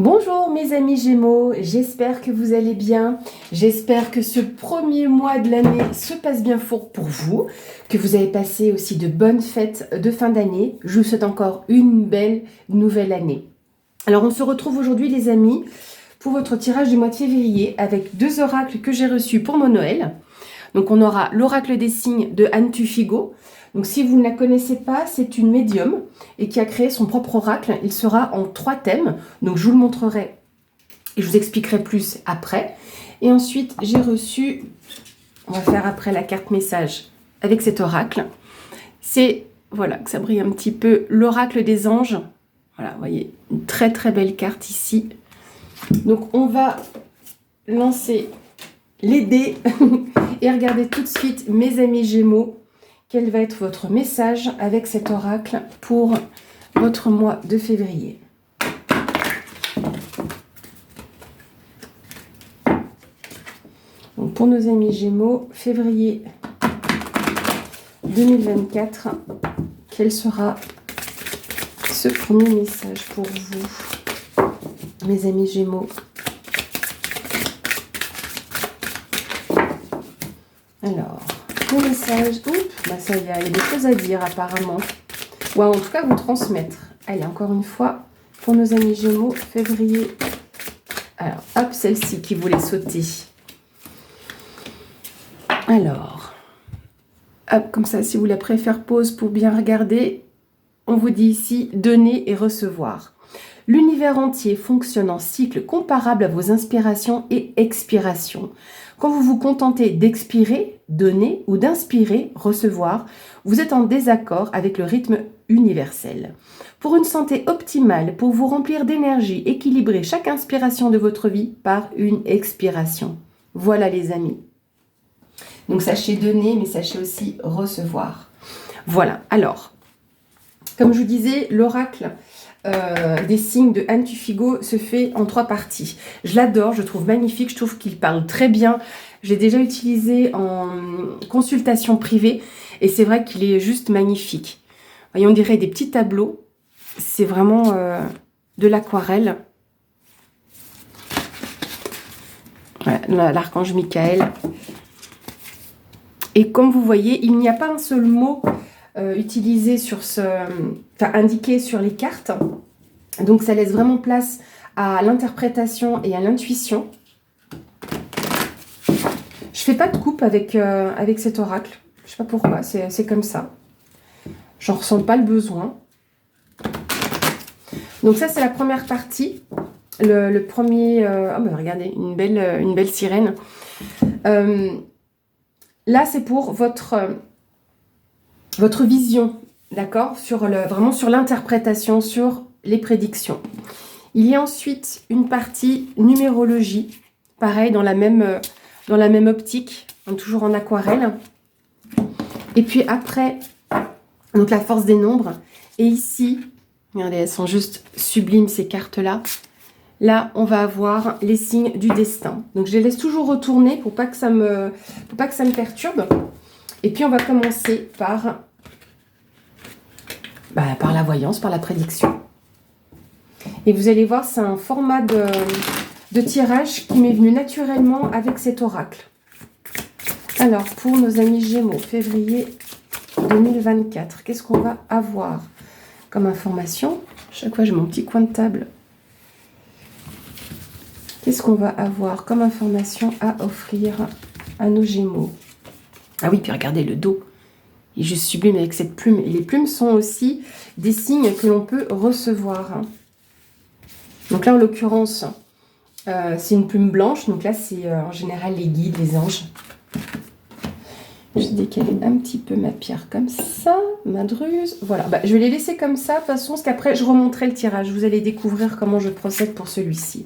Bonjour mes amis Gémeaux, j'espère que vous allez bien, j'espère que ce premier mois de l'année se passe bien pour vous, que vous avez passé aussi de bonnes fêtes de fin d'année. Je vous souhaite encore une belle nouvelle année. Alors on se retrouve aujourd'hui les amis pour votre tirage du mois de février avec deux oracles que j'ai reçus pour mon Noël. Donc on aura l'oracle des signes de Anne Tufigo. Donc si vous ne la connaissez pas, c'est une médium et qui a créé son propre oracle. Il sera en 3 thèmes, donc je vous le montrerai et je vous expliquerai plus après. Et ensuite, j'ai reçu, on va faire après la carte message avec cet oracle. C'est, voilà, que ça brille un petit peu, l'oracle des anges. Voilà, vous voyez, une très très belle carte ici. Donc on va lancer les dés et regarder tout de suite, mes amis Gémeaux, quel va être votre message avec cet oracle pour votre mois de février. Donc pour nos amis Gémeaux, février 2024, quel sera ce premier message pour vous, mes amis Gémeaux? Alors, le message, ça y est, il y a des choses à dire apparemment. Ou en tout cas vous transmettre. Allez, encore une fois, pour nos amis Gémeaux, février. Alors, hop, celle-ci qui voulait sauter. Alors, hop, comme ça, si vous voulez après faire pause pour bien regarder, on vous dit ici, donner et recevoir. L'univers entier fonctionne en cycle comparable à vos inspirations et expirations. Quand vous vous contentez d'expirer, donner ou d'inspirer, recevoir, vous êtes en désaccord avec le rythme universel. Pour une santé optimale, pour vous remplir d'énergie, équilibrez chaque inspiration de votre vie par une expiration. Voilà les amis. Donc sachez donner, mais sachez aussi recevoir. Voilà, alors, comme je vous disais, l'oracle des signes de Anne Tufigo se fait en 3 parties. Je l'adore, je trouve magnifique, je trouve qu'il parle très bien. Je l'ai déjà utilisé en consultation privée et c'est vrai qu'il est juste magnifique. Voyez, on dirait des petits tableaux. C'est vraiment de l'aquarelle. Voilà, l'archange Michael. Et comme vous voyez, il n'y a pas un seul mot utilisé sur indiqué sur les cartes. Donc ça laisse vraiment place à l'interprétation et à l'intuition. Je fais pas de coupe avec cet oracle. Je sais pas pourquoi, c'est comme ça. J'en ressens pas le besoin. Donc ça c'est la première partie. Le premier... regardez, une belle sirène. Là c'est pour votre vision, d'accord, vraiment sur l'interprétation, sur les prédictions. Il y a ensuite une partie numérologie, pareil, dans la même optique, toujours en aquarelle. Et puis après, donc la force des nombres. Et ici, regardez, elles sont juste sublimes ces cartes-là. Là, on va avoir les signes du destin. Donc je les laisse toujours retourner pour pas que ça me perturbe. Et puis on va commencer par la voyance, par la prédiction. Et vous allez voir, c'est un format de tirage qui m'est venu naturellement avec cet oracle. Alors, pour nos amis Gémeaux, février 2024, qu'est-ce qu'on va avoir comme information? Chaque fois, j'ai mon petit coin de table. Qu'est-ce qu'on va avoir comme information à offrir à nos Gémeaux? Ah oui, puis regardez le dos. Il est juste sublime avec cette plume. Et les plumes sont aussi des signes que l'on peut recevoir. Donc là, en l'occurrence, c'est une plume blanche. Donc là, c'est en général les guides, les anges. J'ai décalé un petit peu ma pierre comme ça, ma druse. Voilà, je vais les laisser comme ça, de toute façon, parce qu'après, je remonterai le tirage. Vous allez découvrir comment je procède pour celui-ci.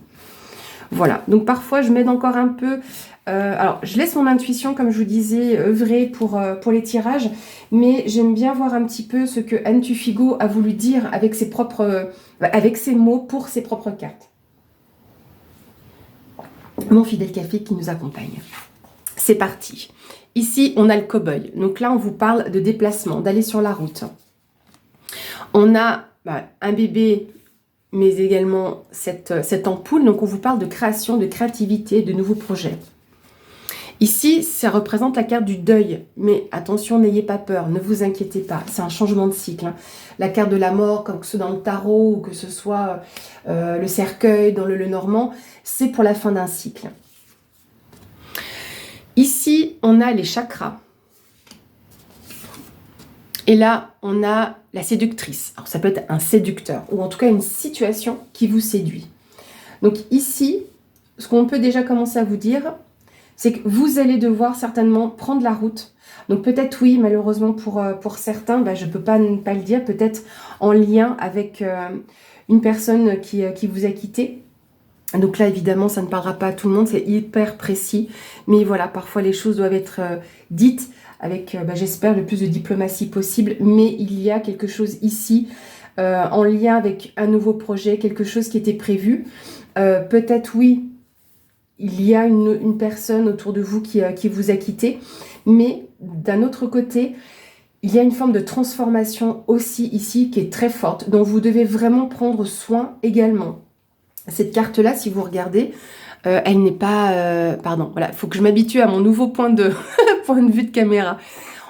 Voilà, donc parfois, je m'aide encore un peu. Alors, je laisse mon intuition, comme je vous disais, œuvrer pour les tirages, mais j'aime bien voir un petit peu ce que Anne Tufigo a voulu dire avec ses mots pour ses propres cartes. Mon fidèle café qui nous accompagne. C'est parti. Ici, on a le cow-boy. Donc là, on vous parle de déplacement, d'aller sur la route. On a un bébé mais également cette ampoule. Donc on vous parle de création, de créativité, de nouveaux projets. Ici, ça représente la carte du deuil, mais attention, n'ayez pas peur, ne vous inquiétez pas, c'est un changement de cycle. Hein. La carte de la mort, comme que ce soit dans le tarot ou que ce soit le cercueil dans le Lenormand, c'est pour la fin d'un cycle. Ici, on a les chakras. Et là, on a la séductrice. Alors, ça peut être un séducteur, ou en tout cas une situation qui vous séduit. Donc ici, ce qu'on peut déjà commencer à vous dire, c'est que vous allez devoir certainement prendre la route. Donc peut-être oui, malheureusement pour certains, je ne peux pas ne pas le dire, peut-être en lien avec une personne qui vous a quitté. Donc là, évidemment, ça ne parlera pas à tout le monde, c'est hyper précis. Mais voilà, parfois les choses doivent être dites avec, j'espère, le plus de diplomatie possible. Mais il y a quelque chose ici en lien avec un nouveau projet, quelque chose qui était prévu. Peut-être oui, il y a une personne autour de vous qui vous a quitté. Mais d'un autre côté, il y a une forme de transformation aussi ici qui est très forte, dont vous devez vraiment prendre soin également. Cette carte-là, si vous regardez, elle n'est pas... pardon, voilà, il faut que je m'habitue à mon nouveau point de vue de caméra.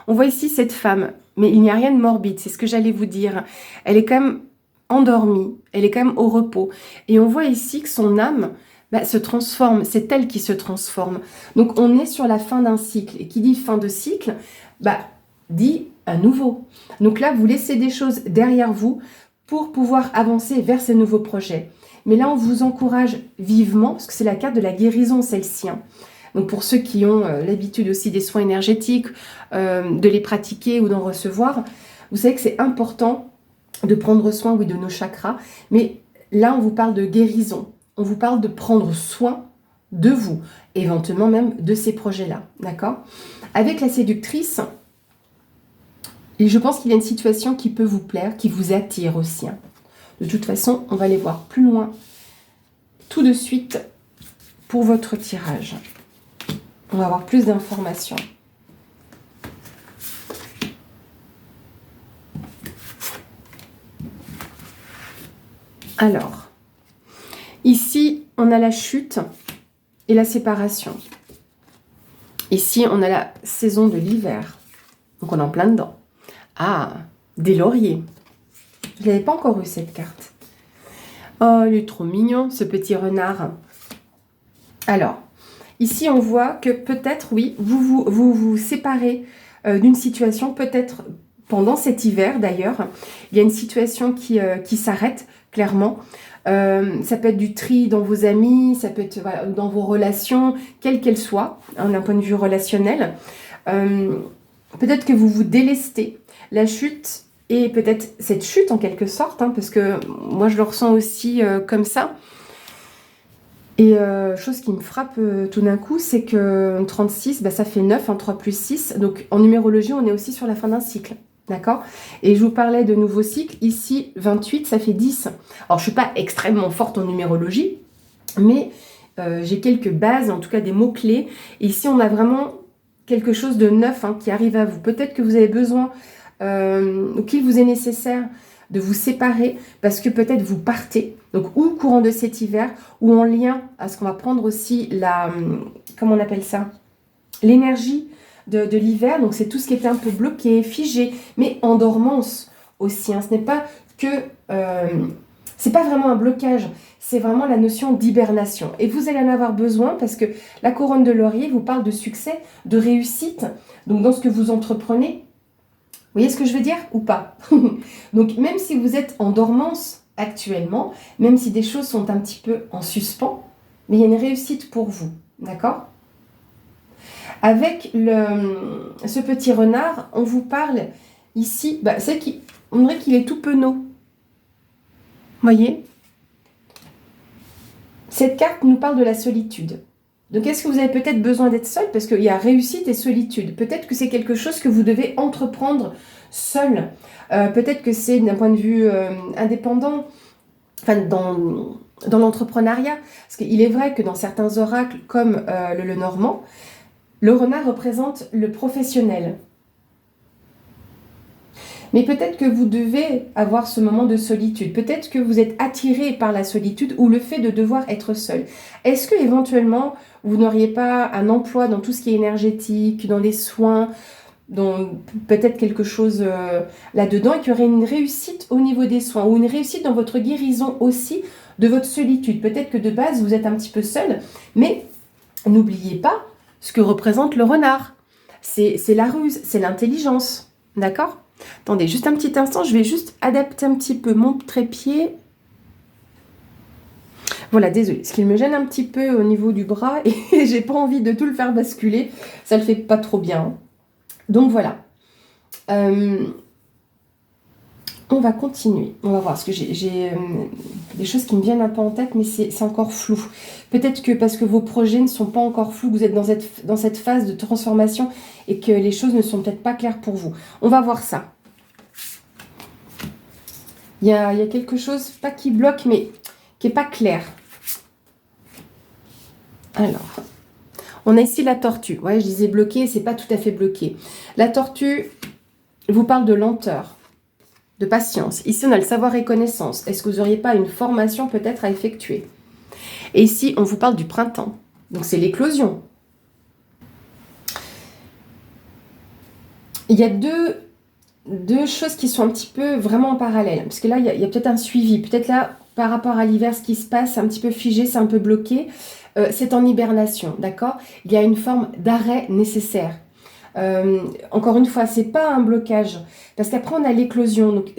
On voit ici cette femme, mais il n'y a rien de morbide, c'est ce que j'allais vous dire. Elle est quand même endormie, elle est quand même au repos. Et on voit ici que son âme se transforme, c'est elle qui se transforme. Donc on est sur la fin d'un cycle. Et qui dit fin de cycle, dit un nouveau. Donc là, vous laissez des choses derrière vous pour pouvoir avancer vers ces nouveaux projets. Mais là, on vous encourage vivement, parce que c'est la carte de la guérison, celle-ci. Hein. Donc pour ceux qui ont l'habitude aussi des soins énergétiques, de les pratiquer ou d'en recevoir, vous savez que c'est important de prendre soin, oui, de nos chakras. Mais là, on vous parle de guérison. On vous parle de prendre soin de vous, éventuellement même de ces projets-là. D'accord ? Avec la séductrice, et je pense qu'il y a une situation qui peut vous plaire, qui vous attire aussi. Hein. De toute façon, on va aller voir plus loin tout de suite pour votre tirage. On va avoir plus d'informations. Alors, ici, on a la chute et la séparation. Ici, on a la saison de l'hiver. Donc, on est en plein dedans. Ah, des lauriers. Je n'avais pas encore eu cette carte. Oh, il est trop mignon, ce petit renard. Alors, ici, on voit que peut-être, oui, vous séparez d'une situation, peut-être pendant cet hiver d'ailleurs. Il y a une situation qui s'arrête, clairement. Ça peut être du tri dans vos amis, ça peut être dans vos relations, quelles qu'elles soient, hein, d'un point de vue relationnel. Peut-être que vous vous délestez. La chute, et peut-être cette chute en quelque sorte, hein, parce que moi je le ressens aussi comme ça. Et chose qui me frappe tout d'un coup, c'est que 36, ça fait 9, hein, 3 plus 6. Donc en numérologie, on est aussi sur la fin d'un cycle. D'accord ? Et je vous parlais de nouveaux cycles. Ici, 28, ça fait 10. Alors je ne suis pas extrêmement forte en numérologie, mais j'ai quelques bases, en tout cas des mots-clés. Et ici, on a vraiment quelque chose de neuf qui arrive à vous. Peut-être que vous avez besoin, ou qu'il vous est nécessaire de vous séparer parce que peut-être vous partez, donc ou au courant de cet hiver, ou en lien à ce qu'on va prendre aussi comment on appelle ça, l'énergie de l'hiver. Donc c'est tout ce qui était un peu bloqué, figé, mais en dormance aussi. Hein. Ce n'est pas que... c'est pas vraiment un blocage, c'est vraiment la notion d'hibernation. Et vous allez en avoir besoin parce que la couronne de laurier vous parle de succès, de réussite. Donc dans ce que vous entreprenez, vous voyez ce que je veux dire ou pas? Donc même si vous êtes en dormance actuellement, même si des choses sont un petit peu en suspens, mais il y a une réussite pour vous, d'accord? Avec ce petit renard, on vous parle ici, on dirait qu'il est tout penaud. Vous voyez? Cette carte nous parle de la solitude. Donc, est-ce que vous avez peut-être besoin d'être seul? Parce qu'il y a réussite et solitude. Peut-être que c'est quelque chose que vous devez entreprendre seul. Peut-être que c'est d'un point de vue indépendant, enfin, dans l'entrepreneuriat. Parce qu'il est vrai que dans certains oracles, comme le Lenormand, le renard représente le professionnel. Mais peut-être que vous devez avoir ce moment de solitude. Peut-être que vous êtes attiré par la solitude ou le fait de devoir être seul. Est-ce que éventuellement vous n'auriez pas un emploi dans tout ce qui est énergétique, dans les soins, dans peut-être quelque chose là-dedans et qu'il y aurait une réussite au niveau des soins ou une réussite dans votre guérison aussi de votre solitude. Peut-être que de base vous êtes un petit peu seul, mais n'oubliez pas ce que représente le renard. C'est la ruse, c'est l'intelligence. D'accord? Attendez, juste un petit instant, je vais juste adapter un petit peu mon trépied. Voilà, désolé, ce qui me gêne un petit peu au niveau du bras et j'ai pas envie de tout le faire basculer, ça le fait pas trop bien. Donc voilà. On va continuer. On va voir, parce que j'ai des choses qui me viennent un peu en tête, mais c'est encore flou. Peut-être que parce que vos projets ne sont pas encore flous, vous êtes dans cette phase de transformation et que les choses ne sont peut-être pas claires pour vous. On va voir ça. Il y a quelque chose, pas qui bloque, mais qui n'est pas clair. Alors, on a ici la tortue. Ouais, je disais bloqué, c'est pas tout à fait bloqué. La tortue vous parle de lenteur, de patience. Ici, on a le savoir et connaissance. Est-ce que vous n'auriez pas une formation peut-être à effectuer? Et ici, on vous parle du printemps. Donc, c'est l'éclosion. Il y a deux choses qui sont un petit peu vraiment en parallèle. Parce que là, il y a peut-être un suivi. Peut-être là, par rapport à l'hiver, ce qui se passe, c'est un petit peu figé, c'est un peu bloqué. C'est en hibernation, d'accord? Il y a une forme d'arrêt nécessaire. Encore une fois, c'est pas un blocage. Parce qu'après, on a l'éclosion. Donc,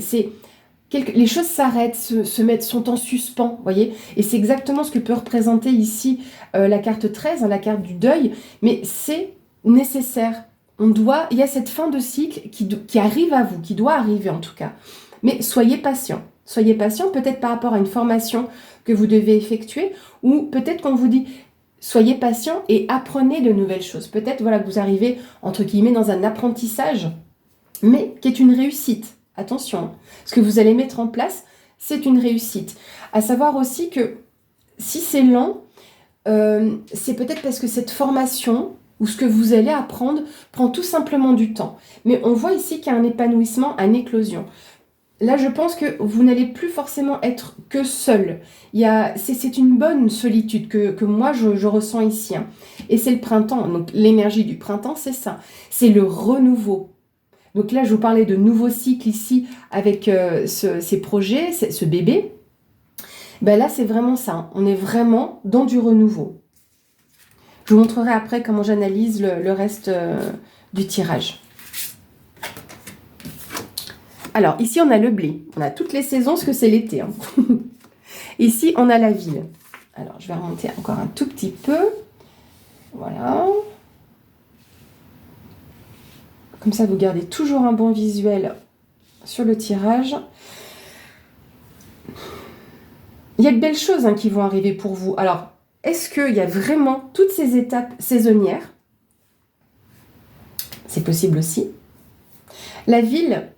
les choses s'arrêtent, sont en suspens, voyez? Et c'est exactement ce que peut représenter ici la carte 13, hein, la carte du deuil. Mais c'est nécessaire. Il y a cette fin de cycle qui arrive à vous, qui doit arriver en tout cas. Mais soyez patient. Soyez patient, peut-être par rapport à une formation que vous devez effectuer, ou peut-être qu'on vous dit, soyez patient et apprenez de nouvelles choses. Peut-être voilà, que vous arrivez, entre guillemets, dans un apprentissage, mais qui est une réussite. Attention, ce que vous allez mettre en place, c'est une réussite. À savoir aussi que si c'est lent, c'est peut-être parce que cette formation ou ce que vous allez apprendre prend tout simplement du temps. Mais on voit ici qu'il y a un épanouissement, une éclosion. Là, je pense que vous n'allez plus forcément être que seul. C'est une bonne solitude que moi, je ressens ici. Hein. Et c'est le printemps. Donc, l'énergie du printemps, c'est ça. C'est le renouveau. Donc là, je vous parlais de nouveau cycle ici avec ces projets, ce bébé. Ben là, c'est vraiment ça. Hein. On est vraiment dans du renouveau. Je vous montrerai après comment j'analyse le reste du tirage. Alors, ici, on a le blé. On a toutes les saisons, parce que c'est l'été. Hein. Ici, on a la ville. Alors, je vais remonter encore un tout petit peu. Voilà. Comme ça, vous gardez toujours un bon visuel sur le tirage. Il y a de belles choses qui vont arriver pour vous. Alors, est-ce qu'il y a vraiment toutes ces étapes saisonnières? C'est possible aussi. La ville,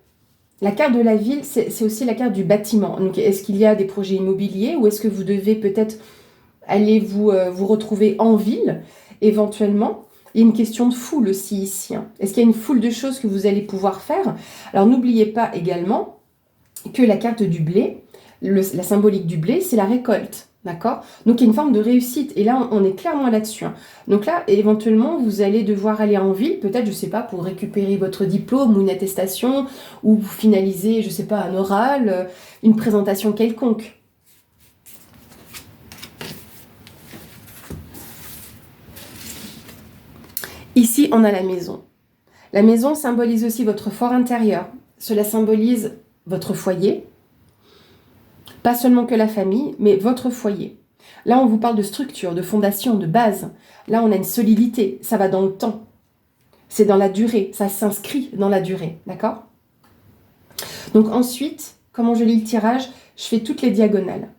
la carte de la ville, c'est aussi la carte du bâtiment. Donc, est-ce qu'il y a des projets immobiliers ou est-ce que vous devez peut-être aller vous retrouver en ville, éventuellement? Il y a une question de foule aussi ici. Hein. Est-ce qu'il y a une foule de choses que vous allez pouvoir faire? Alors, n'oubliez pas également que la carte du blé, la symbolique du blé, c'est la récolte. D'accord? Donc, il y a une forme de réussite. Et là, on est clairement là-dessus. Hein. Donc là, éventuellement, vous allez devoir aller en ville, peut-être, je ne sais pas, pour récupérer votre diplôme ou une attestation, ou vous finaliser, je ne sais pas, un oral, une présentation quelconque. Ici, on a la maison. La maison symbolise aussi votre fort intérieur. Cela symbolise votre foyer. Pas seulement que la famille, mais votre foyer. Là, on vous parle de structure, de fondation, de base. Là, on a une solidité. Ça va dans le temps. C'est dans la durée. Ça s'inscrit dans la durée. D'accord? Donc ensuite, comment je lis le tirage? Je fais toutes les diagonales.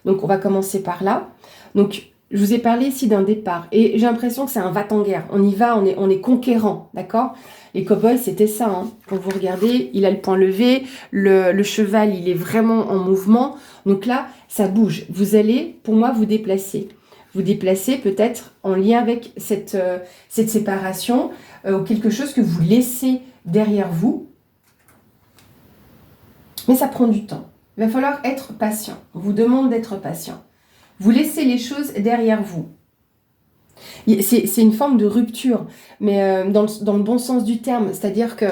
Donc, on va commencer par là. Donc, je vous ai parlé ici d'un départ. Et j'ai l'impression que c'est un va-t-en-guerre. On y va, on est conquérant. D'accord? Les cow-boys, c'était ça. Hein. Quand vous regardez, il a le point levé. Le cheval, il est vraiment en mouvement. Donc là, ça bouge. Vous allez, pour moi, vous déplacer. Vous déplacer peut-être en lien avec cette séparation ou quelque chose que vous laissez derrière vous. Mais ça prend du temps. Il va falloir être patient. On vous demande d'être patient. Vous laissez les choses derrière vous. C'est une forme de rupture, mais dans le bon sens du terme. C'est-à-dire que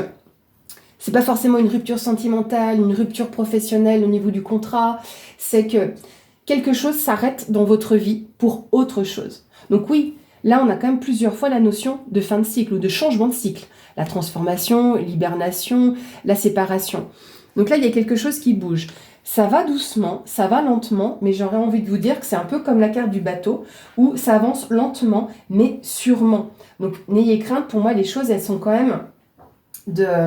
c'est pas forcément une rupture sentimentale, une rupture professionnelle au niveau du contrat. C'est que quelque chose s'arrête dans votre vie pour autre chose. Donc oui, là on a quand même plusieurs fois la notion de fin de cycle ou de changement de cycle. La transformation, l'hibernation, la séparation. Donc là il y a quelque chose qui bouge. Ça va doucement, ça va lentement, mais j'aurais envie de vous dire que c'est un peu comme la carte du bateau, où ça avance lentement, mais sûrement. Donc n'ayez crainte, pour moi les choses elles sont quand même de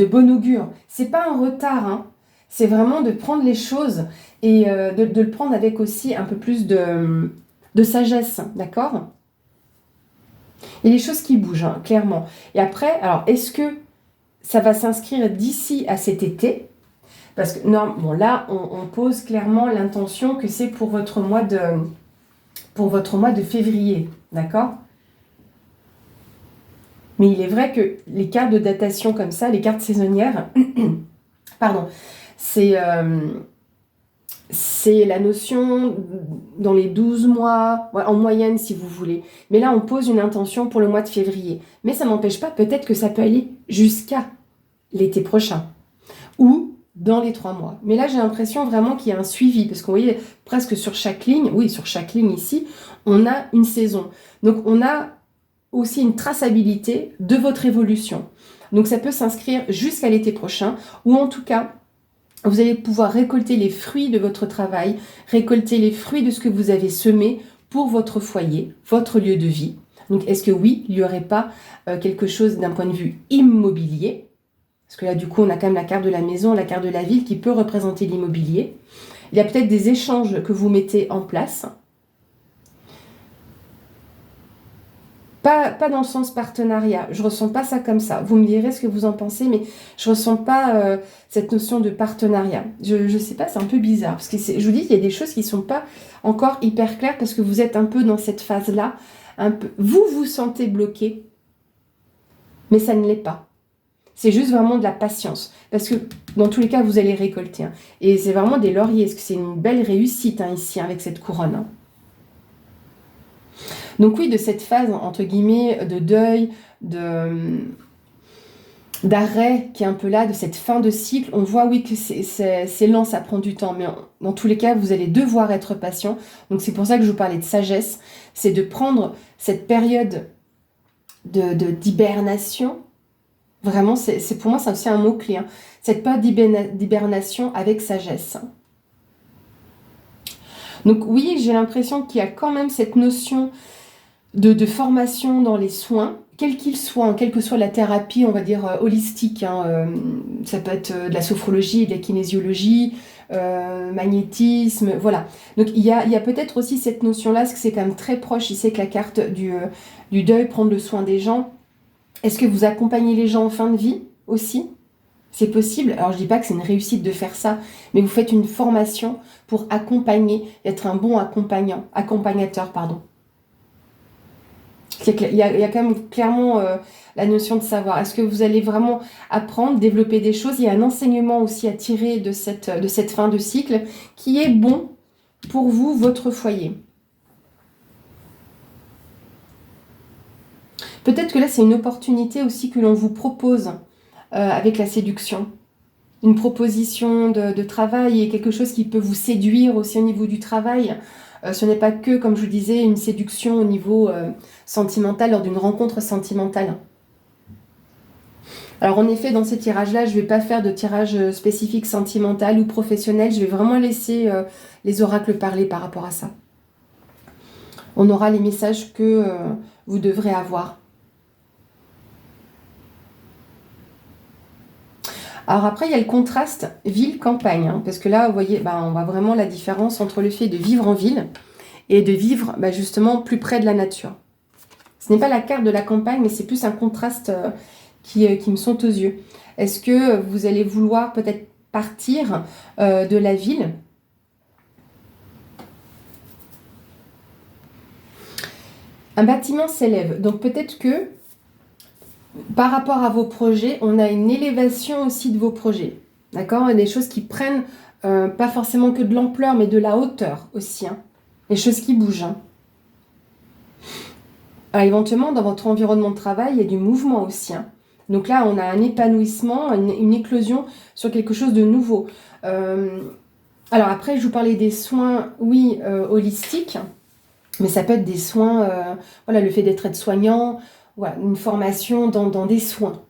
bon augure. C'est pas un retard, hein. C'est vraiment de prendre les choses et de le prendre avec aussi un peu plus de sagesse, d'accord? Il y a des choses qui bougent, hein, clairement. Et après, alors, est-ce que ça va s'inscrire d'ici à cet été? Parce que, non, bon, là, on pose clairement l'intention que c'est pour votre mois de février, d'accord? Mais il est vrai que les cartes de datation comme ça, les cartes saisonnières, pardon, c'est la notion dans les 12 mois, ouais, en moyenne si vous voulez. Mais là, on pose une intention pour le mois de février. Mais ça n'empêche pas, peut-être que ça peut aller jusqu'à l'été prochain. Ou dans les 3 mois. Mais là, j'ai l'impression vraiment qu'il y a un suivi. Parce qu'on voyait presque sur chaque ligne, oui, sur chaque ligne ici, on a une saison. Donc, on a aussi une traçabilité de votre évolution. Donc, ça peut s'inscrire jusqu'à l'été prochain. Ou en tout cas, vous allez pouvoir récolter les fruits de votre travail, récolter les fruits de ce que vous avez semé pour votre foyer, votre lieu de vie. Donc, est-ce que oui, il n'y aurait pas quelque chose d'un point de vue immobilier? Parce que là, du coup, on a quand même la carte de la maison, la carte de la ville qui peut représenter l'immobilier. Il y a peut-être des échanges que vous mettez en place. Pas dans le sens partenariat, je ressens pas ça comme ça. Vous me direz ce que vous en pensez, mais je ressens pas cette notion de partenariat. Je sais pas, c'est un peu bizarre. Parce que je vous dis, il y a des choses qui sont pas encore hyper claires parce que vous êtes un peu dans cette phase-là. Vous vous sentez bloqué, mais ça ne l'est pas. C'est juste vraiment de la patience. Parce que dans tous les cas, vous allez récolter. Hein. Et c'est vraiment des lauriers, parce que c'est une belle réussite hein, ici avec cette couronne. Hein. Donc oui, de cette phase, entre guillemets, de deuil, d'arrêt qui est un peu là, de cette fin de cycle, on voit oui que c'est lent, ça prend du temps, mais dans tous les cas, vous allez devoir être patient. Donc c'est pour ça que je vous parlais de sagesse, c'est de prendre cette période d'hibernation. Vraiment, c'est pour moi, c'est aussi un mot-clé. Hein. Cette période d'hibernation avec sagesse. Donc oui, j'ai l'impression qu'il y a quand même cette notion de formation dans les soins, quels qu'ils soient, hein, quelle que soit la thérapie, on va dire holistique. Hein, ça peut être de la sophrologie, de la kinésiologie, magnétisme, voilà. Donc il y a peut-être aussi cette notion-là, parce que c'est quand même très proche, ici avec la carte du deuil, prendre le soin des gens. Est-ce que vous accompagnez les gens en fin de vie aussi? C'est possible. Alors, je dis pas que c'est une réussite de faire ça, mais vous faites une formation pour accompagner, être un bon accompagnateur, pardon. Il y a quand même clairement la notion de savoir. Est-ce que vous allez vraiment apprendre, développer des choses? Il y a un enseignement aussi à tirer de cette fin de cycle qui est bon pour vous, votre foyer. Peut-être que là, c'est une opportunité aussi que l'on vous propose avec la séduction. Une proposition de travail et quelque chose qui peut vous séduire aussi au niveau du travail. Ce n'est pas que, comme je vous disais, une séduction au niveau sentimental, lors d'une rencontre sentimentale. Alors en effet, dans ces tirages-là, je ne vais pas faire de tirage spécifique sentimental ou professionnel. Je vais vraiment laisser les oracles parler par rapport à ça. On aura les messages que vous devrez avoir. Alors après, il y a le contraste ville-campagne, hein, parce que là, vous voyez, on voit vraiment la différence entre le fait de vivre en ville et de vivre justement plus près de la nature. Ce n'est pas la carte de la campagne, mais c'est plus un contraste qui me saute aux yeux. Est-ce que vous allez vouloir peut-être partir de la ville ? Un bâtiment s'élève, donc peut-être que par rapport à vos projets, on a une élévation aussi de vos projets. D'accord? Et des choses qui prennent pas forcément que de l'ampleur, mais de la hauteur aussi. Hein. Les choses qui bougent. Hein. Alors, éventuellement, dans votre environnement de travail, il y a du mouvement aussi. Hein. Donc là, on a un épanouissement, une éclosion sur quelque chose de nouveau. Alors après, je vous parlais des soins, oui, holistiques, mais ça peut être des soins, voilà, le fait d'être aide-soignant, voilà, une formation dans des soins,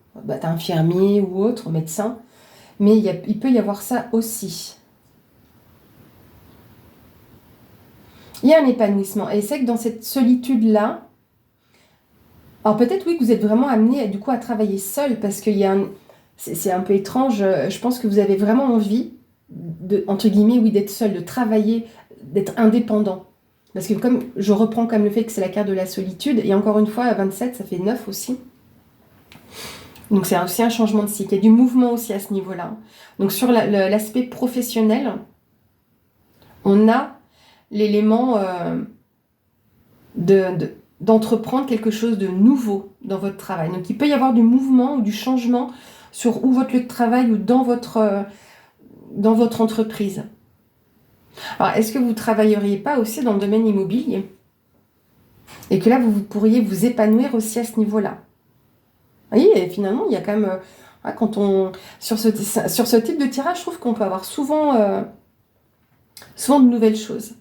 infirmier ou autre, médecin, mais il peut y avoir ça aussi. Il y a un épanouissement, et c'est que dans cette solitude-là, alors peut-être oui que vous êtes vraiment amené du coup à travailler seul, parce qu'il y a c'est un peu étrange, je pense que vous avez vraiment envie, entre guillemets, oui, d'être seul, de travailler, d'être indépendant. Parce que comme je reprends comme le fait que c'est la carte de la solitude, et encore une fois, à 27, ça fait 9 aussi. Donc c'est aussi un changement de cycle. Il y a du mouvement aussi à ce niveau-là. Donc sur l'aspect professionnel, on a l'élément d'entreprendre quelque chose de nouveau dans votre travail. Donc il peut y avoir du mouvement ou du changement sur ou votre lieu de travail ou dans votre entreprise. Alors, est-ce que vous ne travailleriez pas aussi dans le domaine immobilier? Et que là, vous pourriez vous épanouir aussi à ce niveau-là. Vous voyez, et finalement, il y a quand même... quand on, sur ce type de tirage, je trouve qu'on peut avoir souvent de nouvelles choses.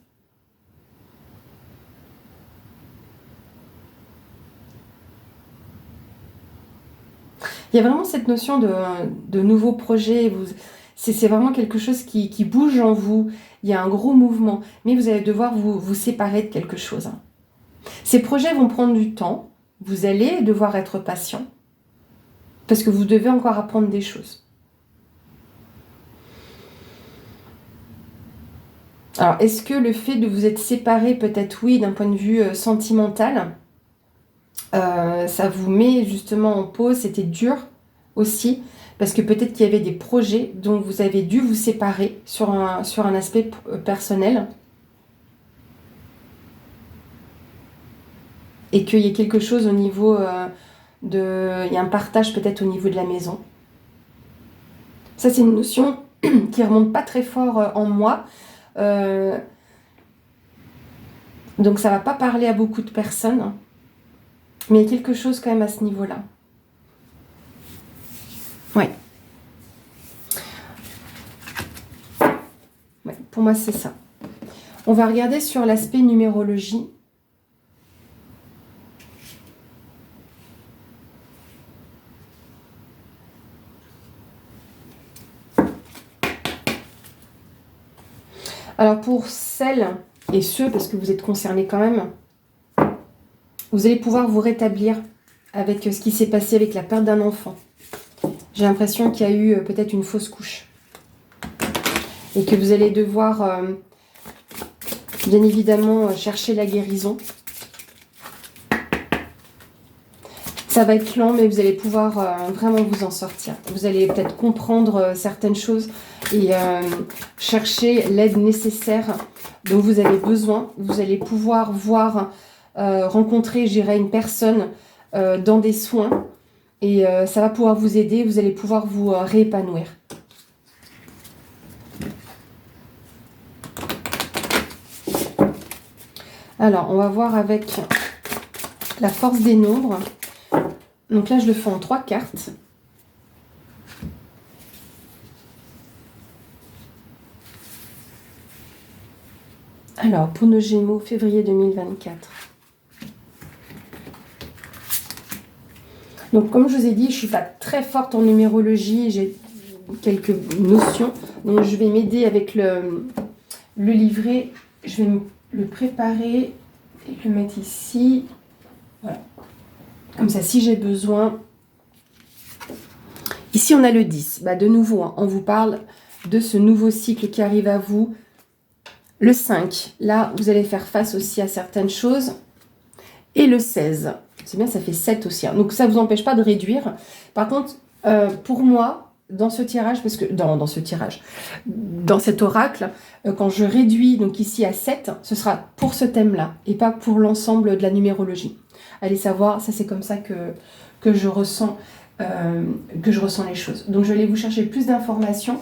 Il y a vraiment cette notion de nouveaux projets. C'est vraiment quelque chose qui bouge en vous. Il y a un gros mouvement. Mais vous allez devoir vous séparer de quelque chose. Ces projets vont prendre du temps. Vous allez devoir être patient. Parce que vous devez encore apprendre des choses. Alors, est-ce que le fait de vous être séparés, peut-être oui, d'un point de vue sentimental, ça vous met justement en pause, c'était dur aussi, parce que peut-être qu'il y avait des projets dont vous avez dû vous séparer sur un aspect personnel, et qu'il y ait quelque chose au niveau il y a un partage peut-être au niveau de la maison. Ça, c'est une notion qui remonte pas très fort en moi, donc ça va pas parler à beaucoup de personnes. Mais il y a quelque chose quand même à ce niveau-là. Oui. Ouais, pour moi, c'est ça. On va regarder sur l'aspect numérologie. Alors pour celles et ceux, parce que vous êtes concernés quand même, vous allez pouvoir vous rétablir avec ce qui s'est passé avec la perte d'un enfant. J'ai l'impression qu'il y a eu peut-être une fausse couche. Et que vous allez devoir, bien évidemment, chercher la guérison. Ça va être lent, mais vous allez pouvoir vraiment vous en sortir. Vous allez peut-être comprendre certaines choses et chercher l'aide nécessaire dont vous avez besoin. Vous allez pouvoir rencontrer, je dirais, une personne dans des soins et ça va pouvoir vous aider. Vous allez pouvoir vous réépanouir. Alors, on va voir avec la force des nombres. Donc là, je le fais en 3 cartes. Alors, pour nos Gémeaux, février 2024. Donc, comme je vous ai dit, je ne suis pas très forte en numérologie. J'ai quelques notions. Donc, je vais m'aider avec le livret. Je vais le préparer et le mettre ici. Voilà. Comme ça, si j'ai besoin. Ici, on a le 10. De nouveau, on vous parle de ce nouveau cycle qui arrive à vous. Le 5, là, vous allez faire face aussi à certaines choses. Et le 16, c'est bien, ça fait 7 aussi. Hein. Donc, ça ne vous empêche pas de réduire. Par contre, pour moi, dans ce tirage, parce que dans cet oracle, quand je réduis donc ici à 7, ce sera pour ce thème-là et pas pour l'ensemble de la numérologie. Allez savoir, ça c'est comme ça que je ressens les choses. Donc, je vais aller vous chercher plus d'informations.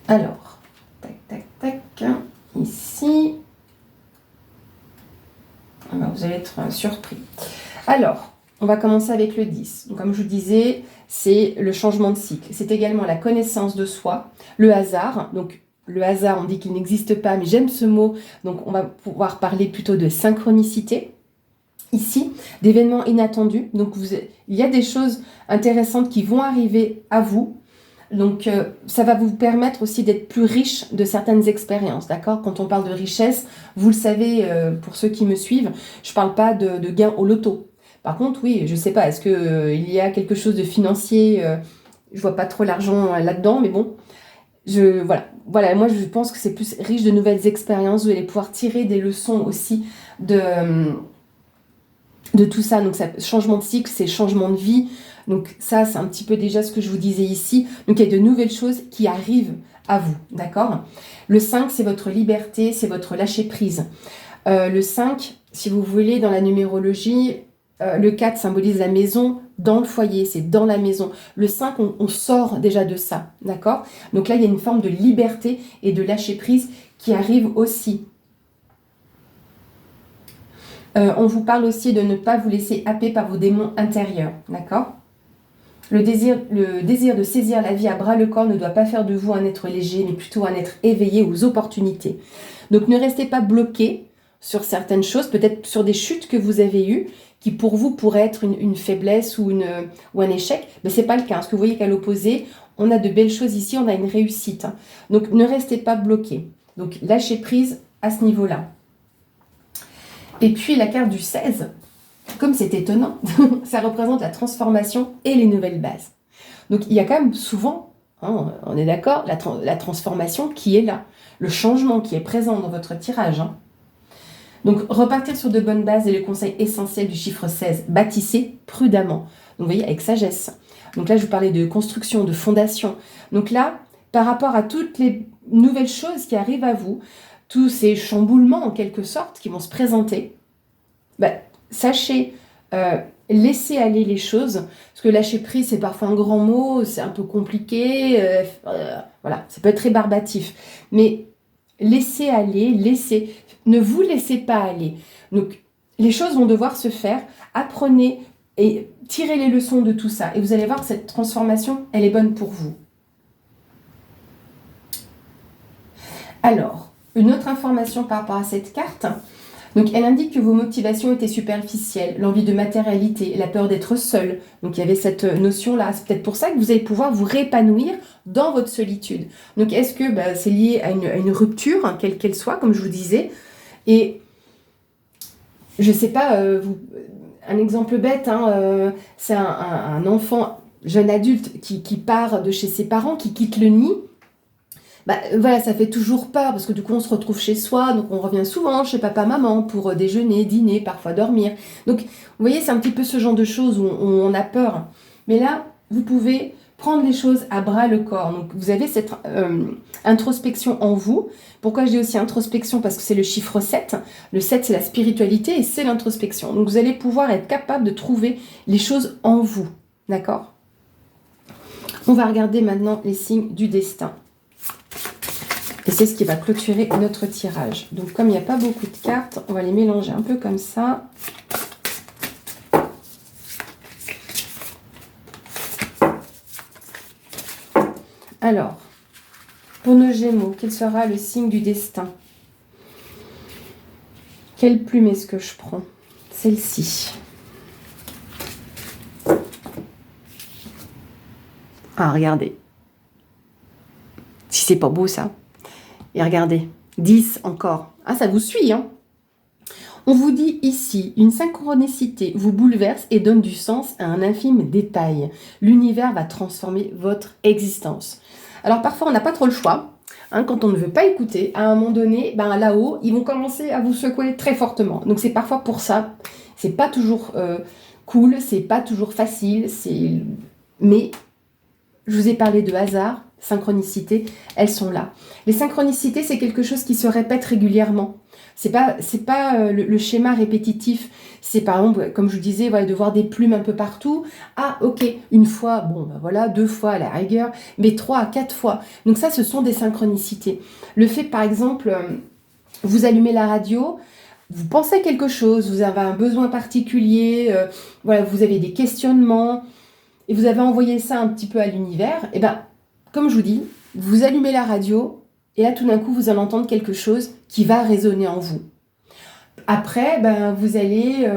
Alors, tac, tac, tac, ici. Alors, vous allez être surpris. Alors, on va commencer avec le 10. Donc, comme je vous disais, c'est le changement de cycle. C'est également la connaissance de soi, le hasard. Donc, le hasard, on dit qu'il n'existe pas, mais j'aime ce mot. Donc, on va pouvoir parler plutôt de synchronicité. Ici, d'événements inattendus. Donc, il y a des choses intéressantes qui vont arriver à vous. Donc, ça va vous permettre aussi d'être plus riche de certaines expériences, d'accord? Quand on parle de richesse, vous le savez, pour ceux qui me suivent, je ne parle pas de gains au loto. Par contre, oui, je ne sais pas, est-ce qu'il y a quelque chose de financier? Je ne vois pas trop l'argent là-dedans, mais bon, voilà, moi je pense que c'est plus riche de nouvelles expériences. Vous allez pouvoir tirer des leçons aussi de tout ça. Donc, changement de cycle, c'est changement de vie. Donc, ça, c'est un petit peu déjà ce que je vous disais ici. Donc, il y a de nouvelles choses qui arrivent à vous, d'accord? Le 5, c'est votre liberté, c'est votre lâcher-prise. Le 5, si vous voulez, dans la numérologie, le 4 symbolise la maison dans le foyer, c'est dans la maison. Le 5, on sort déjà de ça, d'accord? Donc là, il y a une forme de liberté et de lâcher-prise qui arrive aussi. On vous parle aussi de ne pas vous laisser happer par vos démons intérieurs, d'accord? Le désir de saisir la vie à bras-le-corps ne doit pas faire de vous un être léger, mais plutôt un être éveillé aux opportunités. Donc ne restez pas bloqué sur certaines choses, peut-être sur des chutes que vous avez eues, qui pour vous pourraient être une faiblesse ou un échec, mais ce n'est pas le cas. Parce que vous voyez qu'à l'opposé, on a de belles choses ici, on a une réussite. Donc ne restez pas bloqué. Donc lâchez prise à ce niveau-là. Et puis la carte du 16, comme c'est étonnant, ça représente la transformation et les nouvelles bases. Donc il y a quand même souvent, hein, on est d'accord, la transformation qui est là, le changement qui est présent dans votre tirage. Hein. Donc repartir sur de bonnes bases est le conseil essentiel du chiffre 16. Bâtissez prudemment. Donc vous voyez, avec sagesse. Donc là, je vous parlais de construction, de fondation. Donc là, par rapport à toutes les nouvelles choses qui arrivent à vous, tous ces chamboulements en quelque sorte qui vont se présenter, sachez laisser aller les choses, parce que lâcher prise c'est parfois un grand mot, c'est un peu compliqué, voilà, ça peut être rébarbatif, mais laissez aller, ne vous laissez pas aller. Donc les choses vont devoir se faire, apprenez et tirez les leçons de tout ça, et vous allez voir que cette transformation, elle est bonne pour vous. Alors, une autre information par rapport à cette carte. Donc, elle indique que vos motivations étaient superficielles, l'envie de matérialité, la peur d'être seul. Donc, il y avait cette notion-là. C'est peut-être pour ça que vous allez pouvoir vous réépanouir dans votre solitude. Donc, est-ce que c'est lié à une rupture, hein, quelle qu'elle soit, comme je vous disais? Et je ne sais pas, un exemple bête, hein, c'est un enfant, jeune adulte, qui part de chez ses parents, qui quitte le nid. Voilà, ça fait toujours peur parce que du coup on se retrouve chez soi, donc on revient souvent chez papa, maman pour déjeuner, dîner, parfois dormir. Donc vous voyez, c'est un petit peu ce genre de choses où on a peur. Mais là, vous pouvez prendre les choses à bras le corps. Donc vous avez cette introspection en vous. Pourquoi je dis aussi introspection? Parce que c'est le chiffre 7. Le 7, c'est la spiritualité et c'est l'introspection. Donc vous allez pouvoir être capable de trouver les choses en vous. D'accord? On va regarder maintenant les signes du destin. Et c'est ce qui va clôturer notre tirage. Donc comme il n'y a pas beaucoup de cartes, on va les mélanger un peu comme ça. Alors, pour nos Gémeaux, quel sera le signe du destin? Quelle plume est-ce que je prends? Celle-ci. Ah, regardez. Si c'est pas beau ça. Et regardez, 10 encore. Ah, ça vous suit, hein? On vous dit ici, une synchronicité vous bouleverse et donne du sens à un infime détail. L'univers va transformer votre existence. Alors parfois, on n'a pas trop le choix. Hein, quand on ne veut pas écouter, à un moment donné, là-haut, ils vont commencer à vous secouer très fortement. Donc c'est parfois pour ça. C'est pas toujours cool, c'est pas toujours facile, mais je vous ai parlé de hasard, synchronicité, elles sont là. Les synchronicités, c'est quelque chose qui se répète régulièrement. C'est pas le schéma répétitif. C'est par exemple, comme je vous disais, voilà, de voir des plumes un peu partout. Ah, ok, une fois, bon, ben voilà, 2 fois à la rigueur, mais 3 à 4 fois. Donc ça, ce sont des synchronicités. Le fait, par exemple, vous allumez la radio, vous pensez à quelque chose, vous avez un besoin particulier, voilà, vous avez des questionnements, et vous avez envoyé ça un petit peu à l'univers, et ben, comme je vous dis, vous allumez la radio, et là, tout d'un coup, vous allez entendre quelque chose qui va résonner en vous. Après, ben, vous allez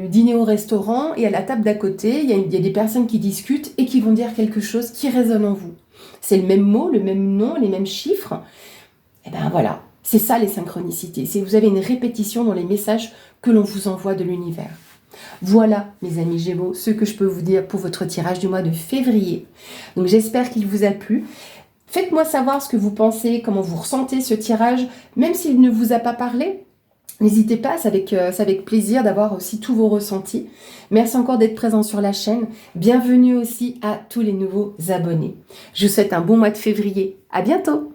dîner au restaurant, et à la table d'à côté, il y a des personnes qui discutent et qui vont dire quelque chose qui résonne en vous. C'est le même mot, le même nom, les mêmes chiffres. Et ben voilà, c'est ça les synchronicités. C'est vous avez une répétition dans les messages que l'on vous envoie de l'univers. Voilà, mes amis Gémeaux, ce que je peux vous dire pour votre tirage du mois de février. Donc j'espère qu'il vous a plu. Faites-moi savoir ce que vous pensez, comment vous ressentez ce tirage, même s'il ne vous a pas parlé. N'hésitez pas, c'est avec plaisir d'avoir aussi tous vos ressentis. Merci encore d'être présent sur la chaîne. Bienvenue aussi à tous les nouveaux abonnés. Je vous souhaite un bon mois de février. À bientôt!